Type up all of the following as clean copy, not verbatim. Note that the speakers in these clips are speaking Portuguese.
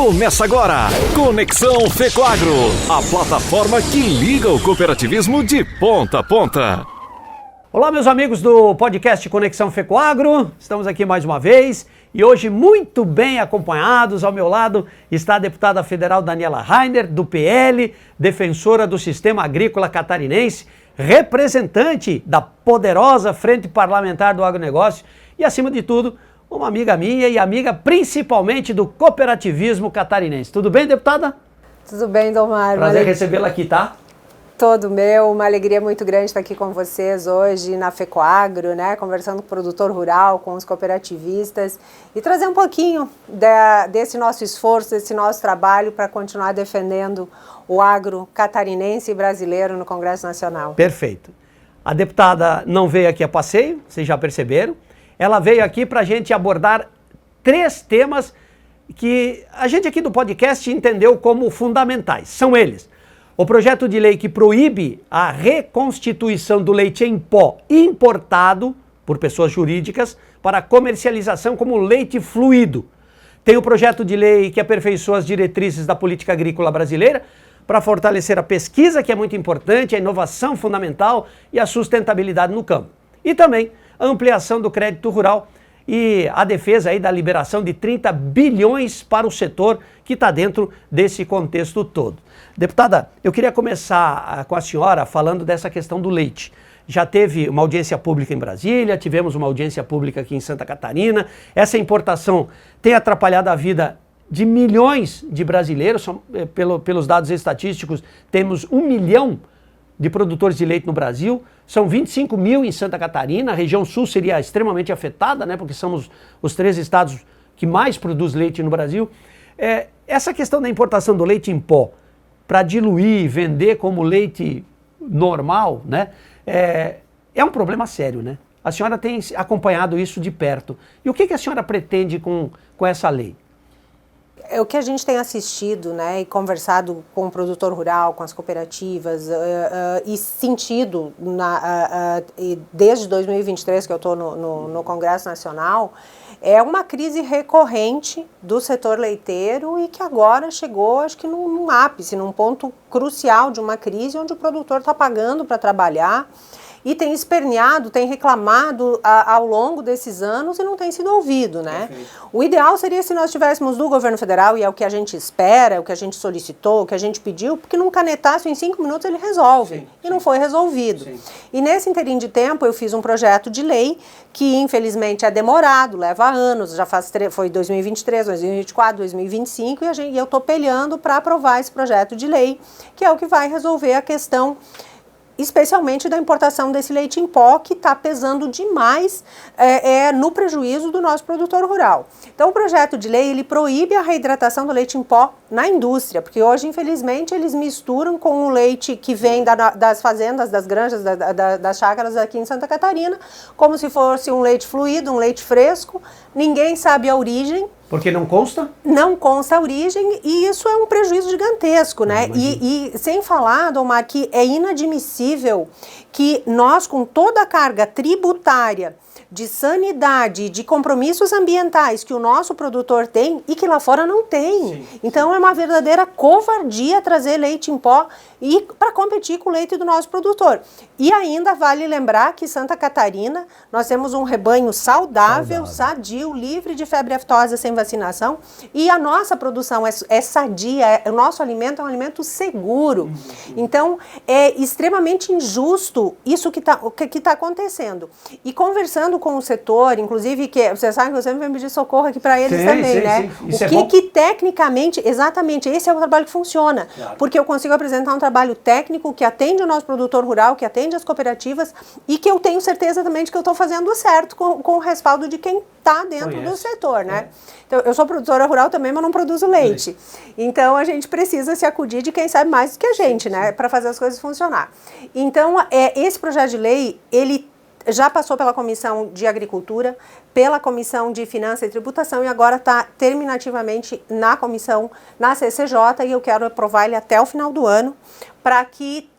Começa agora, Conexão Fecoagro, a plataforma que liga o cooperativismo de ponta a ponta. Olá, meus amigos do podcast Conexão Fecoagro, estamos aqui mais uma vez e hoje muito bem acompanhados. Ao meu lado está a deputada federal Daniela Rainer, do PL, defensora do sistema agrícola catarinense, representante da poderosa Frente Parlamentar do Agronegócio e, acima de tudo, uma amiga minha e amiga principalmente do cooperativismo catarinense. Tudo bem, deputada? Tudo bem, Domar. Prazer recebê-la aqui, tá? Todo meu, uma alegria muito grande estar aqui com vocês hoje na Fecoagro, né, conversando com o produtor rural, com os cooperativistas e trazer um pouquinho desse nosso esforço, desse nosso trabalho para continuar defendendo o agro catarinense e brasileiro no Congresso Nacional. Perfeito. A deputada não veio aqui a passeio, vocês já perceberam. Ela veio aqui para a gente abordar 3 temas que a gente aqui do podcast entendeu como fundamentais. São eles: o projeto de lei que proíbe a reconstituição do leite em pó importado por pessoas jurídicas para comercialização como leite fluido. Tem o projeto de lei que aperfeiçoa as diretrizes da política agrícola brasileira para fortalecer a pesquisa, que é muito importante, a inovação fundamental e a sustentabilidade no campo. E também a ampliação do crédito rural e a defesa aí da liberação de 30 bilhões para o setor que está dentro desse contexto todo. Deputada, eu queria começar com a senhora falando dessa questão do leite. Já teve uma audiência pública em Brasília, tivemos uma audiência pública aqui em Santa Catarina. Essa importação tem atrapalhado a vida de milhões de brasileiros. Pelos dados estatísticos, temos 1 milhão de produtores de leite no Brasil, são 25 mil em Santa Catarina. A região sul seria extremamente afetada, né, porque somos os 3 estados que mais produz leite no Brasil. Essa questão da importação do leite em pó, para diluir e vender como leite normal, né, é um problema sério, né? A senhora tem acompanhado isso de perto. E o que a senhora pretende com essa lei? O que a gente tem assistido, né, e conversado com o produtor rural, com as cooperativas, e sentido desde 2023 que eu estou no Congresso Nacional, é uma crise recorrente do setor leiteiro e que agora chegou, acho que num ápice, num ponto crucial de uma crise onde o produtor está pagando para trabalhar e tem esperneado, tem reclamado ao longo desses anos e não tem sido ouvido, né? Perfeito. O ideal seria se nós tivéssemos do governo federal, e é o que a gente espera, é o que a gente solicitou, o que a gente pediu, porque num canetaço em 5 minutos ele resolve, e não foi resolvido. Sim. E nesse interim de tempo eu fiz um projeto de lei que infelizmente é demorado, leva anos, já foi 2023, 2024, 2025, e eu estou peleando para aprovar esse projeto de lei, que é o que vai resolver a questão especialmente da importação desse leite em pó, que está pesando demais no prejuízo do nosso produtor rural. Então, o projeto de lei, ele proíbe a reidratação do leite em pó na indústria, porque hoje, infelizmente, eles misturam com o leite que vem das fazendas, das granjas, das chácaras aqui em Santa Catarina, como se fosse um leite fluido, um leite fresco. Ninguém sabe a origem. Porque não consta? Não consta a origem, e isso é um prejuízo gigantesco, né? E sem falar, Domar, que é inadmissível que nós, com toda a carga tributária, de sanidade, de compromissos ambientais que o nosso produtor tem e que lá fora não tem. Sim. Então é uma verdadeira covardia trazer leite em pó e para competir com o leite do nosso produtor. E ainda vale lembrar que Santa Catarina nós temos um rebanho saudável, sadio, livre de febre aftosa sem vacinação, e a nossa produção é sadia, o nosso alimento é um alimento seguro. Então é extremamente injusto isso que tá acontecendo. E conversando com o setor, inclusive, que você sabe que eu sempre venho pedir socorro aqui para eles também, né? O que tecnicamente, exatamente, esse é o trabalho que funciona. Claro. Porque eu consigo apresentar um trabalho técnico que atende o nosso produtor rural, que atende as cooperativas e que eu tenho certeza também de que eu estou fazendo certo com o respaldo de quem está dentro do setor, né? Então, eu sou produtora rural também, mas não produzo leite. Então, a gente precisa se acudir de quem sabe mais do que a gente, né? Para fazer as coisas funcionar. Então, esse projeto de lei, ele já passou pela Comissão de Agricultura, pela Comissão de Finanças e Tributação e agora está terminativamente na comissão, na CCJ, e eu quero aprovar ele até o final do ano, para que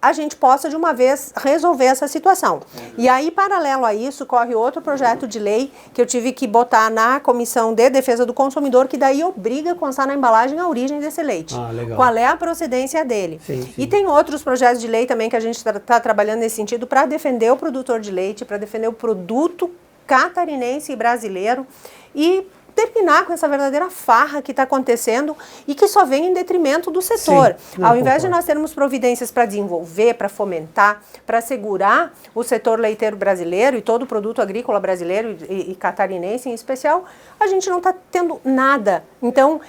a gente possa de uma vez resolver essa situação. E aí, paralelo a isso, corre outro projeto de lei que eu tive que botar na Comissão de Defesa do Consumidor, que daí obriga a constar na embalagem a origem desse leite. Legal. Qual é a procedência dele. Sim, sim. E tem outros projetos de lei também que a gente está trabalhando nesse sentido para defender o produtor de leite, para defender o produto catarinense e brasileiro e terminar com essa verdadeira farra que está acontecendo e que só vem em detrimento do setor. Ao invés de nós termos providências para desenvolver, para fomentar, para assegurar o setor leiteiro brasileiro e todo o produto agrícola brasileiro e catarinense em especial, a gente não está tendo nada. Então,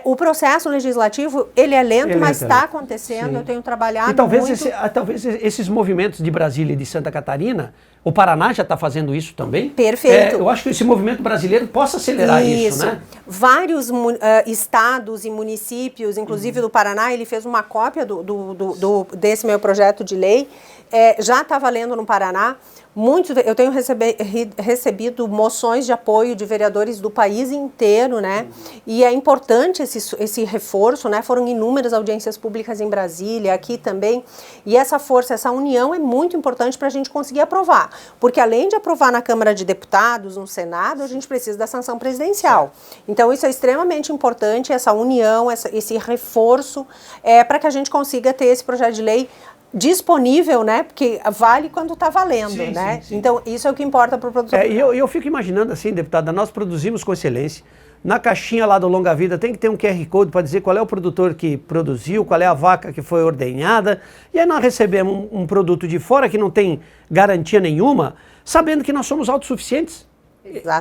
o processo legislativo, ele é lento, mas está acontecendo. Sim. Eu tenho trabalhado e talvez muito. Talvez esses movimentos de Brasília e de Santa Catarina, o Paraná já está fazendo isso também. Perfeito. Eu acho que esse movimento brasileiro possa acelerar isso, né? Vários estados e municípios, inclusive do Paraná, ele fez uma cópia desse meu projeto de lei. Já está valendo no Paraná. Eu tenho recebido moções de apoio de vereadores do país inteiro, né? E é importante esse reforço, né? Foram inúmeras audiências públicas em Brasília, aqui também. E essa força, essa união é muito importante para a gente conseguir aprovar. Porque além de aprovar na Câmara de Deputados, no Senado, a gente precisa da sanção presidencial. Então isso é extremamente importante, essa união, esse reforço, para que a gente consiga ter esse projeto de lei disponível, né? Porque vale quando está valendo, né? Sim. Então, isso é o que importa para o produtor. E eu fico imaginando assim, deputada, nós produzimos com excelência. Na caixinha lá do Longa Vida tem que ter um QR Code para dizer qual é o produtor que produziu, qual é a vaca que foi ordenhada. E aí nós recebemos um produto de fora que não tem garantia nenhuma, sabendo que nós somos autossuficientes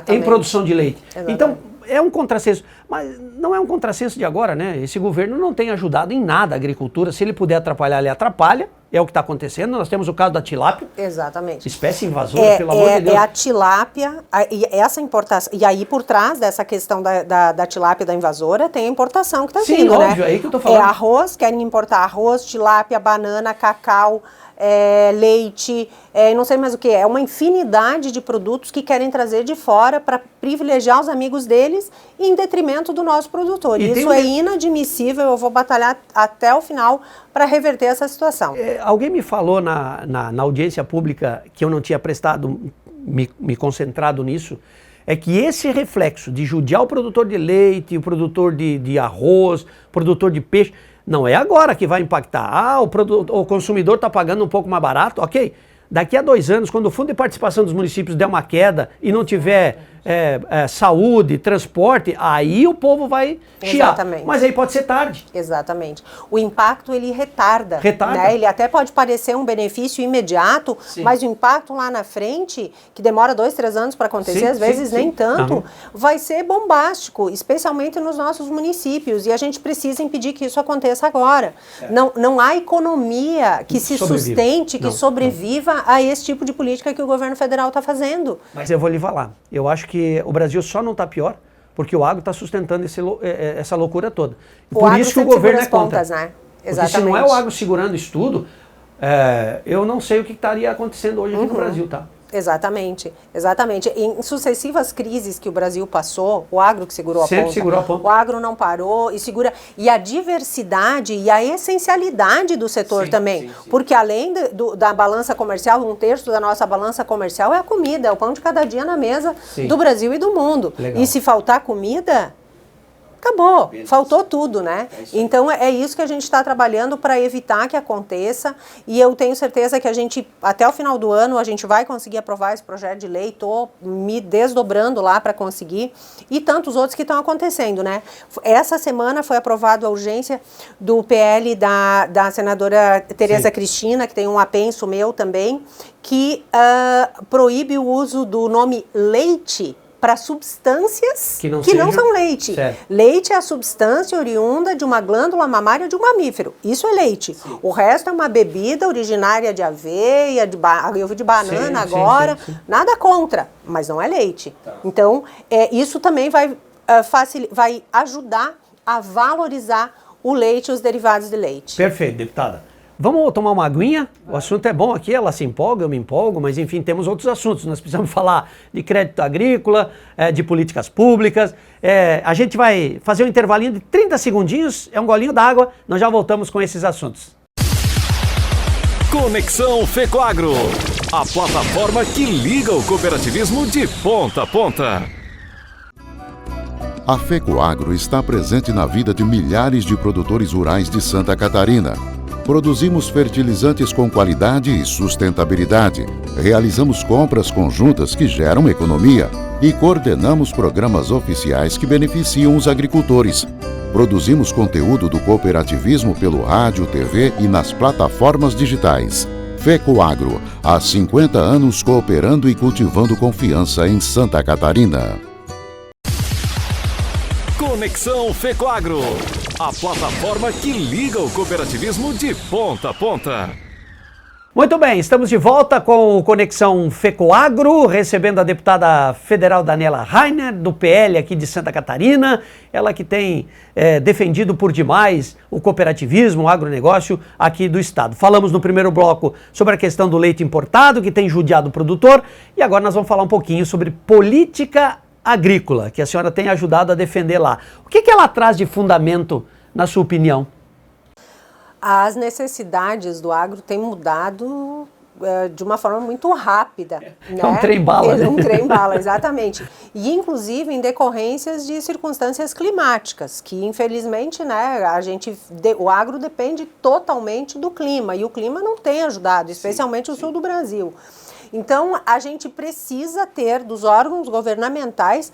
em produção de leite. Exatamente. Então, é um contrassenso, mas não é um contrassenso de agora, né? Esse governo não tem ajudado em nada a agricultura. Se ele puder atrapalhar, ele atrapalha. É o que está acontecendo. Nós temos o caso da tilápia. Exatamente. Espécie invasora, pelo amor de Deus. É a tilápia, essa importação. E aí, por trás dessa questão da tilápia da invasora, tem a importação que está vindo, óbvio, né? Sim, óbvio, é aí que eu estou falando. Arroz, querem importar arroz, tilápia, banana, cacau, leite, não sei mais o que. É uma infinidade de produtos que querem trazer de fora para privilegiar os amigos deles em detrimento do nosso produtor. E isso é inadmissível, eu vou batalhar até o final para reverter essa situação. Alguém me falou na audiência pública que eu não tinha me concentrado nisso, é que esse reflexo de judiar o produtor de leite, o produtor de arroz, produtor de peixe, não é agora que vai impactar. O consumidor está pagando um pouco mais barato, ok. Daqui a 2 anos, quando o fundo de participação dos municípios der uma queda e não tiver saúde, transporte, aí o povo vai chiar. Exatamente. Mas aí pode ser tarde. Exatamente. O impacto, ele retarda. Né? Ele até pode parecer um benefício imediato, sim, mas o impacto lá na frente, que demora 2, 3 anos para acontecer, sim, às vezes sim, nem tanto, vai ser bombástico, especialmente nos nossos municípios. E a gente precisa impedir que isso aconteça agora. Não há economia que se sustente, que sobreviva a esse tipo de política que o governo federal está fazendo. Mas eu vou lhe falar. Eu acho que o Brasil só não está pior porque o agro está sustentando essa loucura toda. Por isso que o governo é contra. Pontas, né? Exatamente. Porque se não é o agro segurando isso tudo, eu não sei o que estaria acontecendo hoje aqui no Brasil, tá? Exatamente, exatamente. Em sucessivas crises que o Brasil passou, o agro que segurou a ponta. Sempre segurou a ponta. O agro não parou e segura. E a diversidade e a essencialidade do setor também. Sim. Porque além da balança comercial, 1/3 da nossa balança comercial é a comida, é o pão de cada dia na mesa do Brasil e do mundo. Legal. E se faltar comida, acabou, faltou tudo, né? Então é isso que a gente está trabalhando para evitar que aconteça, e eu tenho certeza que a gente, até o final do ano, a gente vai conseguir aprovar esse projeto de lei. Estou me desdobrando lá para conseguir, e tantos outros que estão acontecendo, né? Essa semana foi aprovado a urgência do PL da senadora Tereza Cristina, que tem um apenso meu também, que proíbe o uso do nome leite para substâncias que não são leite. Certo. Leite é a substância oriunda de uma glândula mamária de um mamífero. Isso é leite. Sim. O resto é uma bebida originária de aveia, eu vi de banana agora. Sim. Nada contra, mas não é leite. Tá. Então, isso também vai ajudar a valorizar o leite e os derivados de leite. Perfeito, deputada. Vamos tomar uma aguinha? O assunto é bom aqui, ela se empolga, eu me empolgo, mas enfim, temos outros assuntos. Nós precisamos falar de crédito agrícola, de políticas públicas. A gente vai fazer um intervalinho de 30 segundinhos, é um golinho d'água, nós já voltamos com esses assuntos. Conexão Fecoagro, a plataforma que liga o cooperativismo de ponta a ponta. A Fecoagro está presente na vida de milhares de produtores rurais de Santa Catarina. Produzimos fertilizantes com qualidade e sustentabilidade. Realizamos compras conjuntas que geram economia e coordenamos programas oficiais que beneficiam os agricultores. Produzimos conteúdo do cooperativismo pelo rádio, TV e nas plataformas digitais. Fecoagro, há 50 anos cooperando e cultivando confiança em Santa Catarina. Conexão Fecoagro, a plataforma que liga o cooperativismo de ponta a ponta. Muito bem, estamos de volta com o Conexão Fecoagro, recebendo a deputada federal Daniela Rainer, do PL aqui de Santa Catarina, ela que tem defendido por demais o cooperativismo, o agronegócio aqui do estado. Falamos no primeiro bloco sobre a questão do leite importado, que tem judiado o produtor, e agora nós vamos falar um pouquinho sobre política agrícola, que a senhora tem ajudado a defender lá. O que ela traz de fundamento, na sua opinião? As necessidades do agro têm mudado de uma forma muito rápida. Né? É um trem-bala, né? É um trem-bala, exatamente. E, inclusive, em decorrências de circunstâncias climáticas, que, infelizmente, né, o agro depende totalmente do clima, e o clima não tem ajudado, especialmente o sul do Brasil. Então, a gente precisa ter dos órgãos governamentais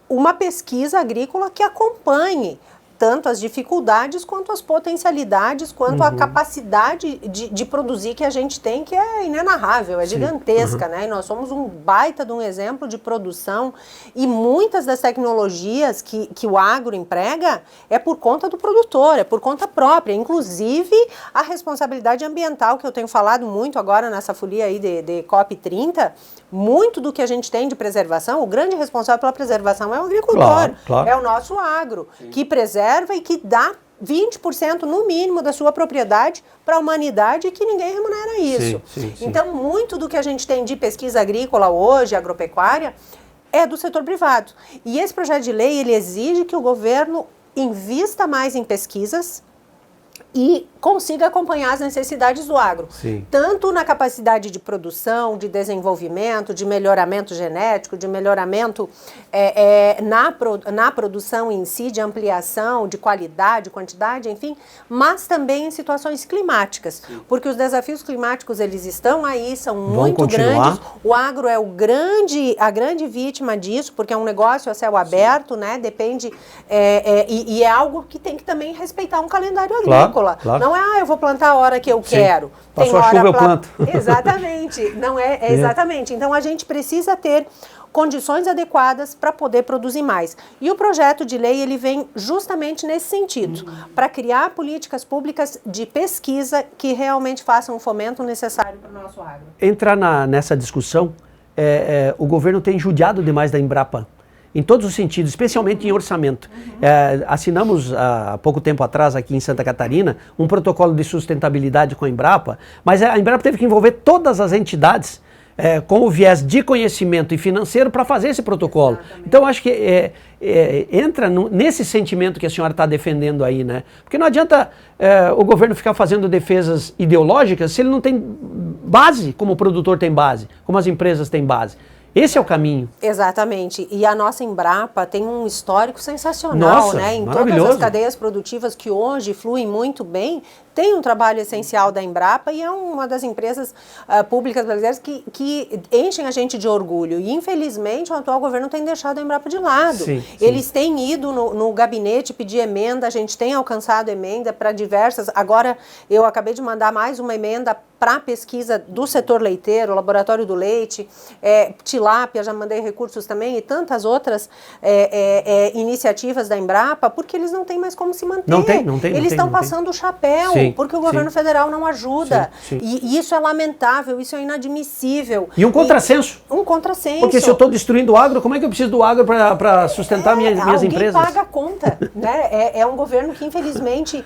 uma pesquisa agrícola que acompanhe tanto as dificuldades quanto as potencialidades, quanto a capacidade de produzir que a gente tem, que é inenarrável, é gigantesca, né? E nós somos um baita de um exemplo de produção, e muitas das tecnologias que o agro emprega é por conta do produtor, é por conta própria, inclusive a responsabilidade ambiental, que eu tenho falado muito agora nessa folia aí de COP30, muito do que a gente tem de preservação, o grande responsável pela preservação é o agricultor, claro. É o nosso agro, que preserva e que dá 20% no mínimo da sua propriedade para a humanidade, e que ninguém remunera isso. Sim. Então, muito do que a gente tem de pesquisa agrícola hoje, agropecuária, é do setor privado. E esse projeto de lei, ele exige que o governo invista mais em pesquisas e consiga acompanhar as necessidades do agro. Tanto na capacidade de produção, de desenvolvimento, de melhoramento genético, de melhoramento na produção em si, de ampliação, de qualidade, quantidade, enfim, mas também em situações climáticas. Porque os desafios climáticos, eles estão aí, são muito grandes. O agro é a grande vítima disso, porque é um negócio a céu aberto, né? Depende, e é algo que tem que também respeitar um calendário agrícola. Claro. Não é, eu vou plantar a hora que eu quero. Passou a chuva, eu planto. Exatamente. Não é, exatamente. Então, a gente precisa ter condições adequadas para poder produzir mais. E o projeto de lei, ele vem justamente nesse sentido, para criar políticas públicas de pesquisa que realmente façam o fomento necessário para o nosso agro. Entrar nessa discussão, o governo tem judiado demais da Embrapa, em todos os sentidos, especialmente em orçamento. Assinamos há pouco tempo atrás aqui em Santa Catarina um protocolo de sustentabilidade com a Embrapa, mas a Embrapa teve que envolver todas as entidades com o viés de conhecimento e financeiro para fazer esse protocolo. Exatamente. Então, acho que entra nesse sentimento que a senhora está defendendo aí, né? Porque não adianta o governo ficar fazendo defesas ideológicas se ele não tem base, como o produtor tem base, como as empresas têm base. Esse é o caminho. Exatamente. E a nossa Embrapa tem um histórico sensacional, né? Em todas as cadeias produtivas que hoje fluem muito bem, tem um trabalho essencial da Embrapa, e é uma das empresas públicas brasileiras que enchem a gente de orgulho. E, infelizmente, o atual governo tem deixado a Embrapa de lado. Eles têm ido no gabinete pedir emenda, a gente tem alcançado emenda para diversas. Agora, eu acabei de mandar mais uma emenda para a pesquisa do setor leiteiro, Laboratório do Leite, tilápia, já mandei recursos também, e tantas outras iniciativas da Embrapa, porque eles não têm mais como se manter. Eles estão passando o chapéu, porque o governo federal não ajuda. E isso é lamentável, isso é inadmissível. E um contrassenso. Um contrassenso. Porque se eu estou destruindo o agro, como é que eu preciso do agro para sustentar minhas empresas? Alguém paga a conta. Né? É um governo que, infelizmente,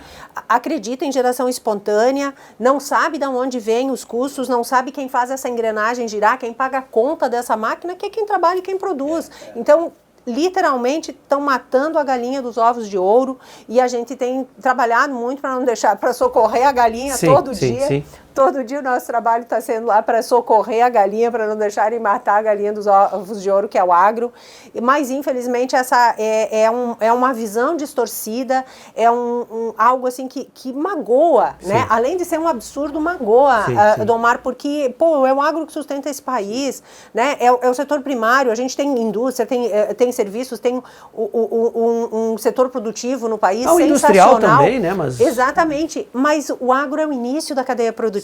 acredita em geração espontânea, não sabe de onde vem os custos, não sabe quem faz essa engrenagem girar, quem paga a conta dessa máquina, que é quem trabalha e quem produz. Então, literalmente estão matando a galinha dos ovos de ouro, e a gente tem trabalhado muito para não deixar, para socorrer a galinha todo dia, Todo dia o nosso trabalho está sendo lá para socorrer a galinha, para não deixarem matar a galinha dos ovos de ouro, que é o agro. Mas, infelizmente, essa é uma visão distorcida, é algo assim que magoa, né? Além de ser um absurdo, magoa, Domar, porque, pô, é o agro que sustenta esse país, né? É o setor primário, a gente tem indústria, tem serviços, tem um setor produtivo no país sensacional. Industrial também, né? Exatamente, mas o agro é o início da cadeia produtiva.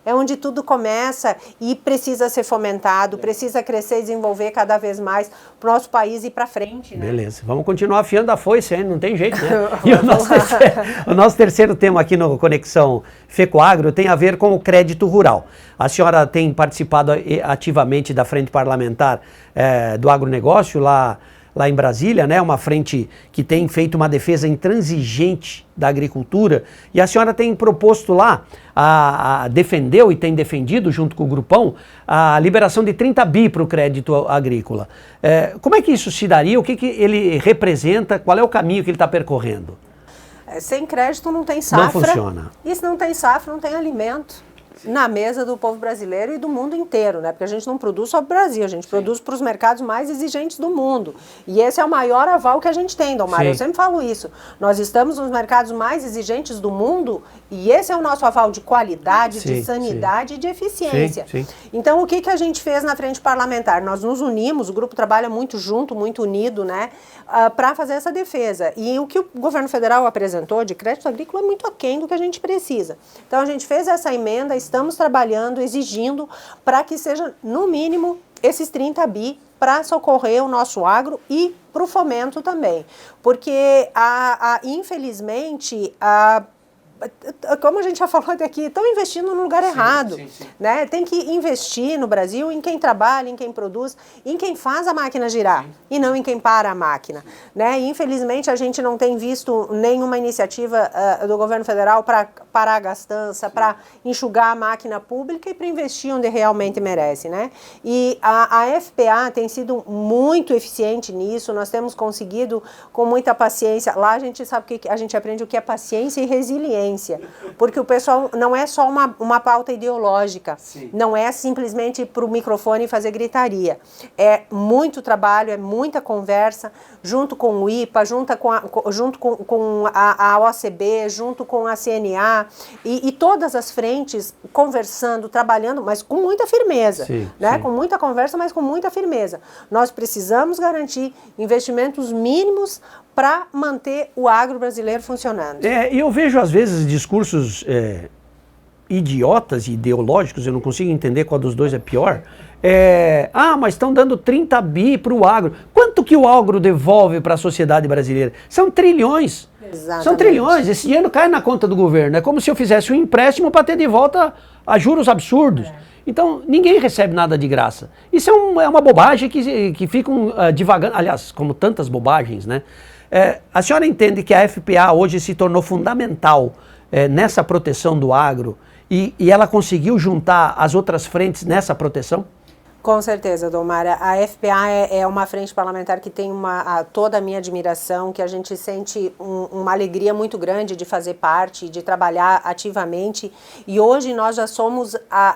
É onde tudo começa e precisa ser fomentado, precisa crescer e desenvolver cada vez mais para o nosso país ir para frente. Né? Beleza, vamos continuar afiando a foice, hein? Não tem jeito, né? E o nosso terceiro tema aqui no Conexão FECOAGRO tem a ver com o crédito rural. A senhora tem participado ativamente da frente parlamentar do agronegócio lá em Brasília, né? Uma frente que tem feito uma defesa intransigente da agricultura, e a senhora tem proposto lá, defendeu e tem defendido junto com o Grupão, a liberação de 30 bi para o crédito agrícola. Como é que isso se daria? O que ele representa? Qual é o caminho que ele está percorrendo? Sem crédito não tem safra. Não funciona. E se não tem safra, não tem alimento na mesa do povo brasileiro e do mundo inteiro, né? Porque a gente não produz só para o Brasil, a gente produz para os mercados mais exigentes do mundo. E esse é o maior aval que a gente tem, Domar. Eu sempre falo isso. Nós estamos nos mercados mais exigentes do mundo e esse é o nosso aval de qualidade, de sanidade e de eficiência. Então, o que a gente fez na frente parlamentar? Nós nos unimos, o grupo trabalha muito junto, muito unido, né? Para fazer essa defesa. E o que o governo federal apresentou de crédito agrícola é muito aquém do que a gente precisa. Então, a gente fez essa emenda, estamos trabalhando, exigindo para que seja, no mínimo, esses 30 bi para socorrer o nosso agro e para o fomento também. Porque, infelizmente, como a gente já falou aqui, estão investindo no lugar errado. Né? Tem que investir no Brasil em quem trabalha, em quem produz, em quem faz a máquina girar e não em quem para a máquina. Né? E, infelizmente, a gente não tem visto nenhuma iniciativa do governo federal para parar a gastança, para enxugar a máquina pública e para investir onde realmente merece. Né? E a FPA tem sido muito eficiente nisso, nós temos conseguido com muita paciência. Lá a gente sabe que a gente aprende o que é paciência e resiliência. Porque o pessoal não é só uma pauta ideológica, não é simplesmente ir para o microfone e fazer gritaria. É muito trabalho, é muita conversa, junto com o IPA, junto com a OCB, junto com a CNA, e todas as frentes conversando, trabalhando, mas com muita firmeza. Com muita conversa, mas com muita firmeza. Nós precisamos garantir investimentos mínimos para manter o agro brasileiro funcionando. E eu vejo, às vezes, discursos idiotas e ideológicos, eu não consigo entender qual dos dois é pior. Mas estão dando 30 bi para o agro. Quanto que o agro devolve para a sociedade brasileira? São trilhões. Exatamente. São trilhões. Esse dinheiro cai na conta do governo. É como se eu fizesse um empréstimo para ter de volta a juros absurdos. Então, ninguém recebe nada de graça. Isso é uma bobagem que ficam divagando. Aliás, como tantas bobagens, né? A senhora entende que a FPA hoje se tornou fundamental nessa proteção do agro e ela conseguiu juntar as outras frentes nessa proteção? Com certeza, Domara. A FPA é uma frente parlamentar que tem toda a minha admiração, que a gente sente uma alegria muito grande de fazer parte, de trabalhar ativamente. E hoje nós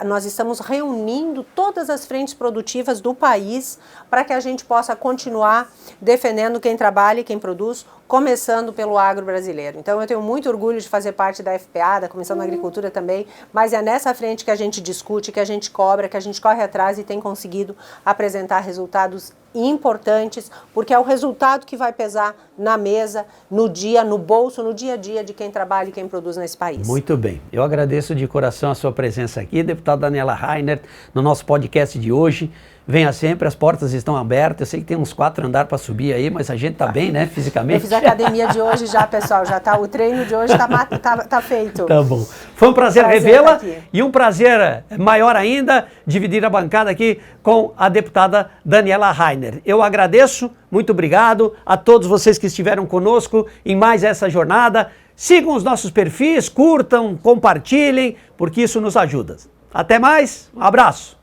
nós estamos reunindo todas as frentes produtivas do país para que a gente possa continuar defendendo quem trabalha e quem produz, começando pelo agro brasileiro. Então eu tenho muito orgulho de fazer parte da FPA, da Comissão da Agricultura também, mas é nessa frente que a gente discute, que a gente cobra, que a gente corre atrás e tem conseguido apresentar resultados importantes, porque é o resultado que vai pesar na mesa, no dia, no bolso, no dia a dia de quem trabalha e quem produz nesse país. Muito bem. Eu agradeço de coração a sua presença aqui, deputada Daniela Rainer, no nosso podcast de hoje. Venha sempre, as portas estão abertas. Eu sei que tem uns 4 andares para subir aí, mas a gente tá bem, né, fisicamente? Eu fiz a academia de hoje já, pessoal. O treino de hoje tá feito. Tá bom. Foi um prazer revê-la e um prazer maior ainda dividir a bancada aqui com a deputada Daniela Rainer. Eu agradeço, muito obrigado a todos vocês que estiveram conosco em mais essa jornada. Sigam os nossos perfis, curtam, compartilhem, porque isso nos ajuda. Até mais, um abraço.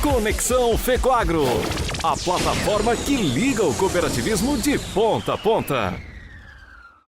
Conexão FECOAGRO, a plataforma que liga o cooperativismo de ponta a ponta.